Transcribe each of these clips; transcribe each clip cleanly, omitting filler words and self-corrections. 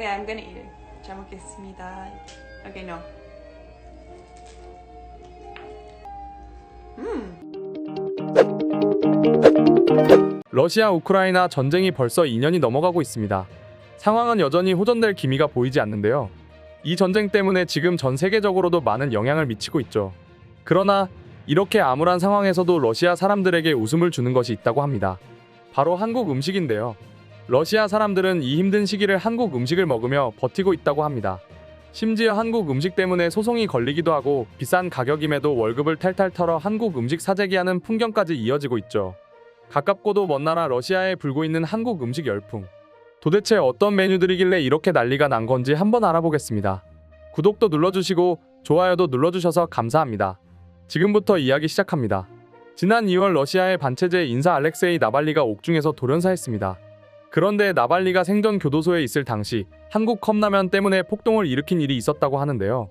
Okay, I'm gonna eat it. 잘 먹겠습니다. Okay, no. 러시아 우크라이나 전쟁이 벌써 2년이 넘어가고 있습니다. 상황은 여전히 호전될 기미가 보이지 않는데요. 이 전쟁 때문에 지금 전 세계적으로도 많은 영향을 미치고 있죠. 그러나 이렇게 암울한 상황에서도 러시아 사람들에게 웃음을 주는 것이 있다고 합니다. 바로 한국 음식인데요. 러시아 사람들은 이 힘든 시기를 한국 음식을 먹으며 버티고 있다고 합니다. 심지어 한국 음식 때문에 소송이 걸리기도 하고 비싼 가격임에도 월급을 탈탈 털어 한국 음식 사재기하는 풍경까지 이어지고 있죠. 가깝고도 먼 나라 러시아에 불고 있는 한국 음식 열풍. 도대체 어떤 메뉴들이길래 이렇게 난리가 난 건지 한번 알아보겠습니다. 구독도 눌러주시고 좋아요도 눌러주셔서 감사합니다. 지금부터 이야기 시작합니다. 지난 2월 러시아의 반체제 인사 알렉세이 나발리가 옥중에서 돌연사했습니다. 그런데 나발리가 생전 교도소에 있을 당시 한국 컵라면 때문에 폭동을 일으킨 일이 있었다고 하는데요.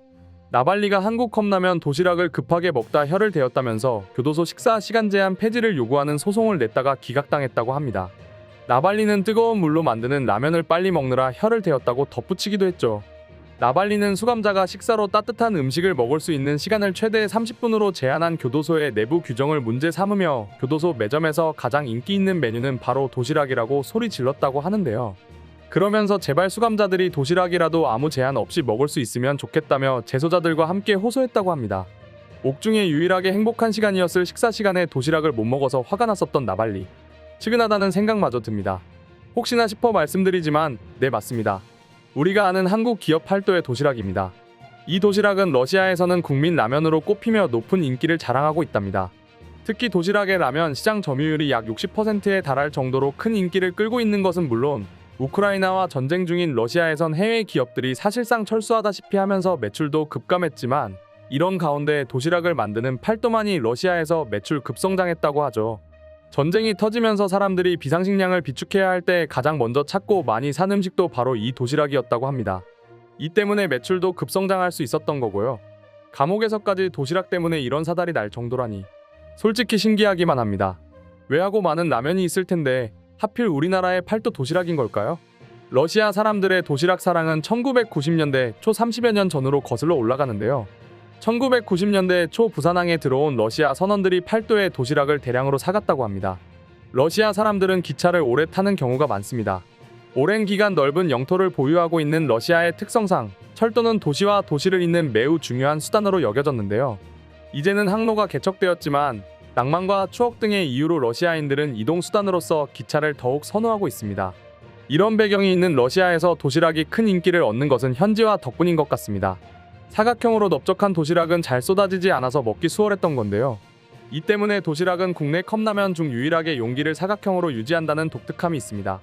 나발리가 한국 컵라면 도시락을 급하게 먹다 혀를 대었다면서 교도소 식사 시간 제한 폐지를 요구하는 소송을 냈다가 기각당했다고 합니다. 나발리는 뜨거운 물로 만드는 라면을 빨리 먹느라 혀를 대었다고 덧붙이기도 했죠. 나발리는 수감자가 식사로 따뜻한 음식을 먹을 수 있는 시간을 최대 30분으로 제한한 교도소의 내부 규정을 문제 삼으며 교도소 매점에서 가장 인기 있는 메뉴는 바로 도시락이라고 소리 질렀다고 하는데요. 그러면서 제발 수감자들이 도시락이라도 아무 제한 없이 먹을 수 있으면 좋겠다며 재소자들과 함께 호소했다고 합니다. 옥중에 유일하게 행복한 시간이었을 식사 시간에 도시락을 못 먹어서 화가 났었던 나발리. 측은하다는 생각마저 듭니다. 혹시나 싶어 말씀드리지만 네, 맞습니다. 우리가 아는 한국 기업 팔도의 도시락입니다. 이 도시락은 러시아에서는 국민 라면으로 꼽히며 높은 인기를 자랑하고 있답니다. 특히 도시락의 라면 시장 점유율이 약 60%에 달할 정도로 큰 인기를 끌고 있는 것은 물론 우크라이나와 전쟁 중인 러시아에선 해외 기업들이 사실상 철수하다시피 하면서 매출도 급감했지만 이런 가운데 도시락을 만드는 팔도만이 러시아에서 매출 급성장했다고 하죠. 전쟁이 터지면서 사람들이 비상식량을 비축해야 할 때 가장 먼저 찾고 많이 산 음식도 바로 이 도시락이었다고 합니다. 이 때문에 매출도 급성장할 수 있었던 거고요. 감옥에서까지 도시락 때문에 이런 사달이 날 정도라니 솔직히 신기하기만 합니다. 외하고 많은 라면이 있을 텐데 하필 우리나라의 팔도 도시락인 걸까요? 러시아 사람들의 도시락 사랑은 1990년대 초 30여 년 전으로 거슬러 올라가는데요. 1990년대 초 부산항에 들어온 러시아 선원들이 팔도의 도시락을 대량으로 사갔다고 합니다. 러시아 사람들은 기차를 오래 타는 경우가 많습니다. 오랜 기간 넓은 영토를 보유하고 있는 러시아의 특성상 철도는 도시와 도시를 잇는 매우 중요한 수단으로 여겨졌는데요. 이제는 항로가 개척되었지만 낭만과 추억 등의 이유로 러시아인들은 이동수단으로서 기차를 더욱 선호하고 있습니다. 이런 배경이 있는 러시아에서 도시락이 큰 인기를 얻는 것은 현지화 덕분인 것 같습니다. 사각형으로 넓적한 도시락은 잘 쏟아지지 않아서 먹기 수월했던 건데요. 이 때문에 도시락은 국내 컵라면 중 유일하게 용기를 사각형으로 유지한다는 독특함이 있습니다.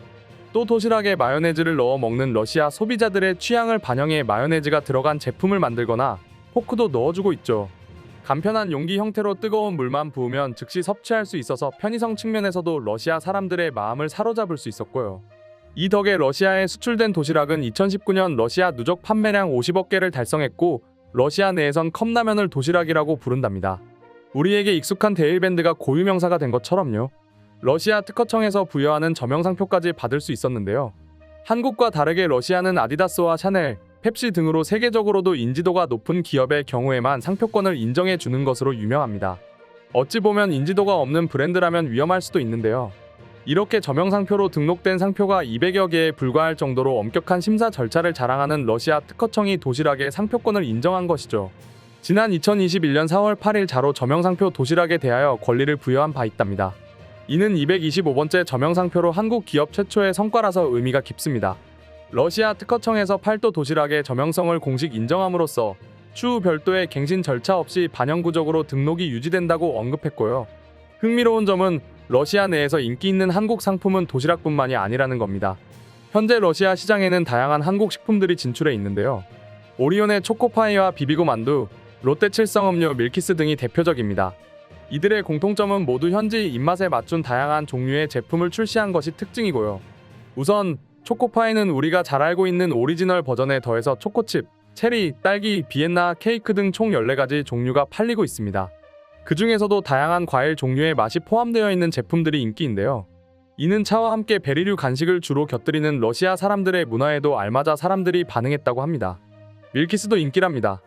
또 도시락에 마요네즈를 넣어 먹는 러시아 소비자들의 취향을 반영해 마요네즈가 들어간 제품을 만들거나 포크도 넣어주고 있죠. 간편한 용기 형태로 뜨거운 물만 부으면 즉시 섭취할 수 있어서 편의성 측면에서도 러시아 사람들의 마음을 사로잡을 수 있었고요. 이 덕에 러시아에 수출된 도시락은 2019년 러시아 누적 판매량 50억 개를 달성했고 러시아 내에선 컵라면을 도시락이라고 부른답니다. 우리에게 익숙한 데일밴드가 고유명사가 된 것처럼요. 러시아 특허청에서 부여하는 저명상표까지 받을 수 있었는데요. 한국과 다르게 러시아는 아디다스와 샤넬, 펩시 등으로 세계적으로도 인지도가 높은 기업의 경우에만 상표권을 인정해 주는 것으로 유명합니다. 어찌 보면 인지도가 없는 브랜드라면 위험할 수도 있는데요. 이렇게 저명상표로 등록된 상표가 200여 개에 불과할 정도로 엄격한 심사 절차를 자랑하는 러시아 특허청이 도시락에 상표권을 인정한 것이죠. 지난 2021년 4월 8일 자로 저명상표 도시락에 대하여 권리를 부여한 바 있답니다. 이는 225번째 저명상표로 한국 기업 최초의 성과라서 의미가 깊습니다. 러시아 특허청에서 팔도 도시락의 저명성을 공식 인정함으로써 추후 별도의 갱신 절차 없이 반영구적으로 등록이 유지된다고 언급했고요. 흥미로운 점은 러시아 내에서 인기 있는 한국 상품은 도시락뿐만이 아니라는 겁니다. 현재 러시아 시장에는 다양한 한국 식품들이 진출해 있는데요. 오리온의 초코파이와 비비고 만두, 롯데 칠성음료 밀키스 등이 대표적입니다. 이들의 공통점은 모두 현지 입맛에 맞춘 다양한 종류의 제품을 출시한 것이 특징이고요. 우선 초코파이는 우리가 잘 알고 있는 오리지널 버전에 더해서 초코칩, 체리, 딸기, 비엔나, 케이크 등 총 14가지 종류가 팔리고 있습니다. 그 중에서도 다양한 과일 종류의 맛이 포함되어 있는 제품들이 인기인데요. 이는 차와 함께 베리류 간식을 주로 곁들이는 러시아 사람들의 문화에도 알맞아 사람들이 반응했다고 합니다. 밀키스도 인기랍니다.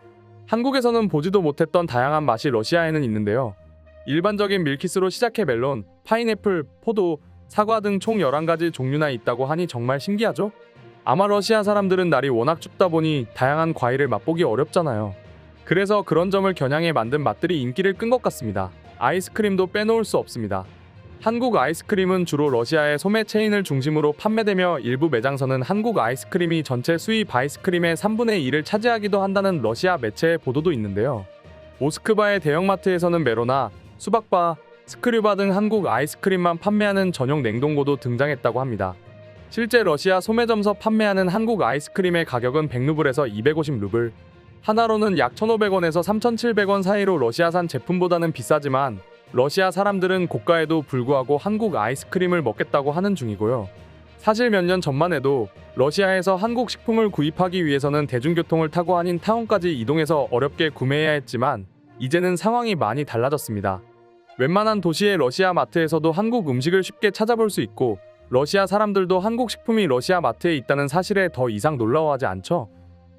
한국에서는 보지도 못했던 다양한 맛이 러시아에는 있는데요. 일반적인 밀키스로 시작해 멜론, 파인애플, 포도, 사과 등 총 11가지 종류나 있다고 하니 정말 신기하죠? 아마 러시아 사람들은 날이 워낙 춥다 보니 다양한 과일을 맛보기 어렵잖아요. 그래서 그런 점을 겨냥해 만든 맛들이 인기를 끈 것 같습니다. 아이스크림도 빼놓을 수 없습니다. 한국 아이스크림은 주로 러시아의 소매 체인을 중심으로 판매되며 일부 매장에서는 한국 아이스크림이 전체 수입 아이스크림의 3분의 1을 차지하기도 한다는 러시아 매체의 보도도 있는데요. 모스크바의 대형마트에서는 메로나, 수박바, 스크류바 등 한국 아이스크림만 판매하는 전용 냉동고도 등장했다고 합니다. 실제 러시아 소매점에서 판매하는 한국 아이스크림의 가격은 100루블에서 250루블, 하나로는 약 1,500원에서 3,700원 사이로 러시아산 제품보다는 비싸지만 러시아 사람들은 고가에도 불구하고 한국 아이스크림을 먹겠다고 하는 중이고요. 사실 몇 년 전만 해도 러시아에서 한국 식품을 구입하기 위해서는 대중교통을 타고 아닌 타운까지 이동해서 어렵게 구매해야 했지만 이제는 상황이 많이 달라졌습니다. 웬만한 도시의 러시아 마트에서도 한국 음식을 쉽게 찾아볼 수 있고 러시아 사람들도 한국 식품이 러시아 마트에 있다는 사실에 더 이상 놀라워하지 않죠.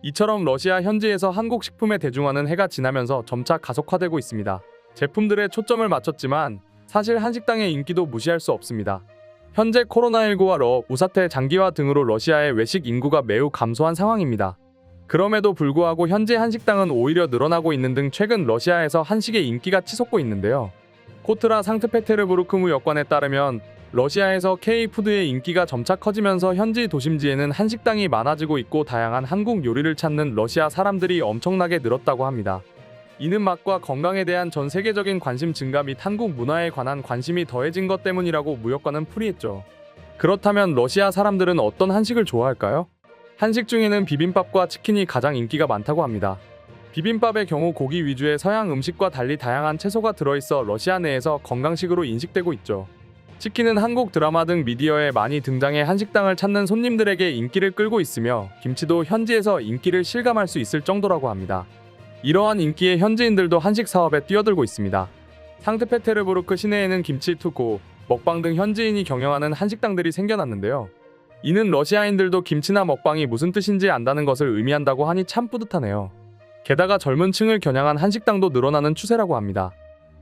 이처럼 러시아 현지에서 한국 식품의 대중화는 해가 지나면서 점차 가속화되고 있습니다. 제품들에 초점을 맞췄지만 사실 한식당의 인기도 무시할 수 없습니다. 현재 코로나19와 우사태 장기화 등으로 러시아의 외식 인구가 매우 감소한 상황입니다. 그럼에도 불구하고 현재 한식당은 오히려 늘어나고 있는 등 최근 러시아에서 한식의 인기가 치솟고 있는데요. 코트라 상트페테르부르크무 여관에 따르면 러시아에서 K푸드의 인기가 점차 커지면서 현지 도심지에는 한식당이 많아지고 있고 다양한 한국 요리를 찾는 러시아 사람들이 엄청나게 늘었다고 합니다. 이는 맛과 건강에 대한 전 세계적인 관심 증가 및 한국 문화에 관한 관심이 더해진 것 때문이라고 무역관은 풀이했죠. 그렇다면 러시아 사람들은 어떤 한식을 좋아할까요? 한식 중에는 비빔밥과 치킨이 가장 인기가 많다고 합니다. 비빔밥의 경우 고기 위주의 서양 음식과 달리 다양한 채소가 들어있어 러시아 내에서 건강식으로 인식되고 있죠. 치킨은 한국 드라마 등 미디어에 많이 등장해 한식당을 찾는 손님들에게 인기를 끌고 있으며 김치도 현지에서 인기를 실감할 수 있을 정도라고 합니다. 이러한 인기에 현지인들도 한식 사업에 뛰어들고 있습니다. 상트페테르부르크 시내에는 김치 투고, 먹방 등 현지인이 경영하는 한식당들이 생겨났는데요. 이는 러시아인들도 김치나 먹방이 무슨 뜻인지 안다는 것을 의미한다고 하니 참 뿌듯하네요. 게다가 젊은 층을 겨냥한 한식당도 늘어나는 추세라고 합니다.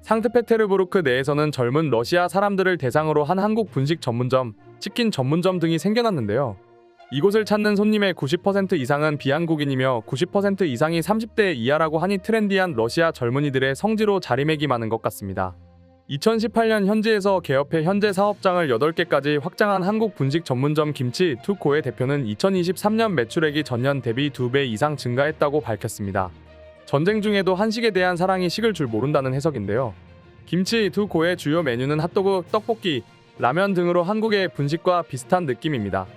상트페테르부르크 내에서는 젊은 러시아 사람들을 대상으로 한 한국 분식 전문점, 치킨 전문점 등이 생겨났는데요. 이곳을 찾는 손님의 90% 이상은 비한국인이며 90% 이상이 30대 이하라고 하니 트렌디한 러시아 젊은이들의 성지로 자리매김하는 것 같습니다. 2018년 현지에서 개업해 현재 사업장을 8개까지 확장한 한국 분식 전문점 김치 투고의 대표는 2023년 매출액이 전년 대비 2배 이상 증가했다고 밝혔습니다. 전쟁 중에도 한식에 대한 사랑이 식을 줄 모른다는 해석인데요. 김치 투고의 주요 메뉴는 핫도그, 떡볶이, 라면 등으로 한국의 분식과 비슷한 느낌입니다.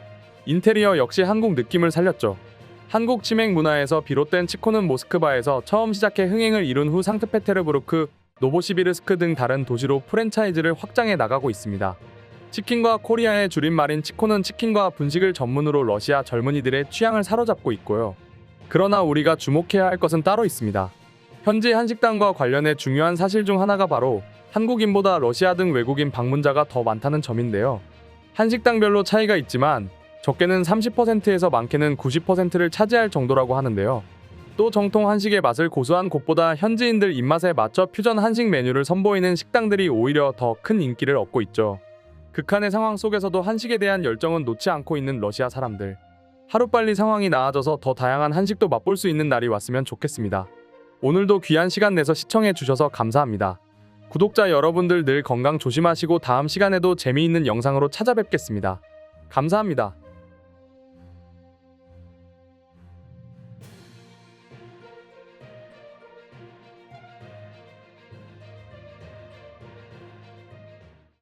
인테리어 역시 한국 느낌을 살렸죠. 한국 치맥 문화에서 비롯된 치코는 모스크바에서 처음 시작해 흥행을 이룬 후 상트페테르부르크, 노보시비르스크 등 다른 도시로 프랜차이즈를 확장해 나가고 있습니다. 치킨과 코리아의 줄임말인 치코는 치킨과 분식을 전문으로 러시아 젊은이들의 취향을 사로잡고 있고요. 그러나 우리가 주목해야 할 것은 따로 있습니다. 현지 한식당과 관련해 중요한 사실 중 하나가 바로 한국인보다 러시아 등 외국인 방문자가 더 많다는 점인데요. 한식당별로 차이가 있지만 적게는 30%에서 많게는 90%를 차지할 정도라고 하는데요. 또 정통 한식의 맛을 고수한 곳보다 현지인들 입맛에 맞춰 퓨전 한식 메뉴를 선보이는 식당들이 오히려 더 큰 인기를 얻고 있죠. 극한의 상황 속에서도 한식에 대한 열정은 놓지 않고 있는 러시아 사람들. 하루빨리 상황이 나아져서 더 다양한 한식도 맛볼 수 있는 날이 왔으면 좋겠습니다. 오늘도 귀한 시간 내서 시청해 주셔서 감사합니다. 구독자 여러분들 늘 건강 조심하시고 다음 시간에도 재미있는 영상으로 찾아뵙겠습니다. 감사합니다.